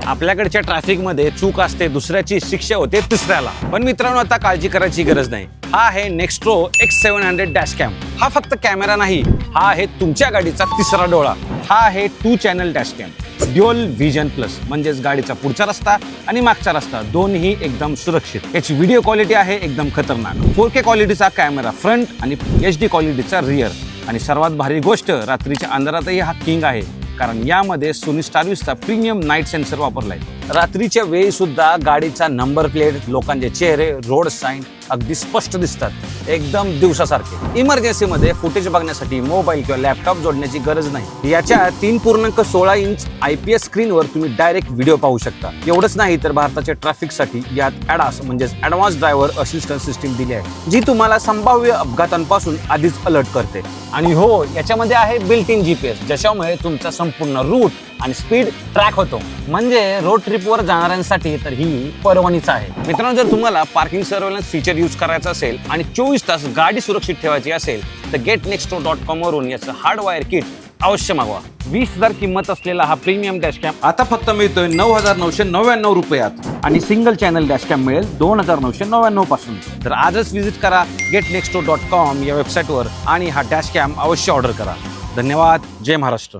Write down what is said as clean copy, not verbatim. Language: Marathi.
आपल्याकडच्या ट्रॅफिकमध्ये चूक असते दुसऱ्याची, शिक्षा होते तिसऱ्याला. पण मित्रांनो, आता काळजी करायची गरज नाही. हा आहे नेक्स्ट्रो X700 डॅश कॅम. हा फक्त कॅमेरा नाही, हा आहे तुमच्या गाडीचा तिसरा डोळा. हा आहे 2 channel dash cam. Dual vision plus म्हणजेच गाडीचा पुढचा रस्ता आणि मागचा रस्ता दोन्ही एकदम सुरक्षित. याची व्हिडिओ क्वालिटी आहे एकदम खतरनाक. 4K क्वालिटीचा कॅमेरा फ्रंट आणि HD क्वालिटीचा रिअर. आणि सर्वात भारी गोष्ट, रात्रीच्या अंधारातही हा किंग आहे, कारण यामध्ये सोनी स्टारविसचा प्रीमियम नाईट सेन्सर वापरलाय. रात्रीच्या वेळी सुद्धा गाडीचा नंबर प्लेट, लोकांचे चेहरे, रोड साईन अगदी स्पष्ट दिसतात, एकदम दिवसासारखे. इमर्जन्सीमध्ये फुटेज बघण्यासाठी मोबाईल किंवा लॅपटॉप जोडण्याची गरज नाही. याच्या 3.16 इंच IPS स्क्रीनवर तुम्ही डायरेक्ट व्हिडिओ पाहू शकता. एवढंच नाही तर भारताच्या ट्रॅफिकसाठी यात ADAS म्हणजेच ॲडव्हान्स ड्रायव्हर असिस्टंट सिस्टीम दिली आहे, जी तुम्हाला संभाव्य अपघातांपासून आधीच अलर्ट करते. आणि हो, याच्यामध्ये आहे बिल्ट इन GPS, ज्याच्यामुळे तुमचा संपूर्ण रूट आणि स्पीड ट्रॅक होतो. म्हणजे रोड ट्रिपवर जाणाऱ्यांसाठी तर ही पर्वणीच आहे. मित्रांनो, जर तुम्हाला पार्किंग सर्व्हेलन्स फीचर यूज करायचं असेल आणि 24 तास गाडी सुरक्षित ठेवायची असेल तर getnextro.com वरून याचं हार्डवायर किट अवश्य मागवा. 20,000 किंमत असलेला हा प्रीमियम डॅश कॅम आता फक्त मिळतोय 9,999 रुपयात. आणि सिंगल चॅनल डॅश कॅम मिळेल 2,999 पासून. तर आजच विजिट करा getnextro.com या वेबसाईटवर आणि हा डॅश कॅम अवश्य ऑर्डर करा. धन्यवाद. जय महाराष्ट्र.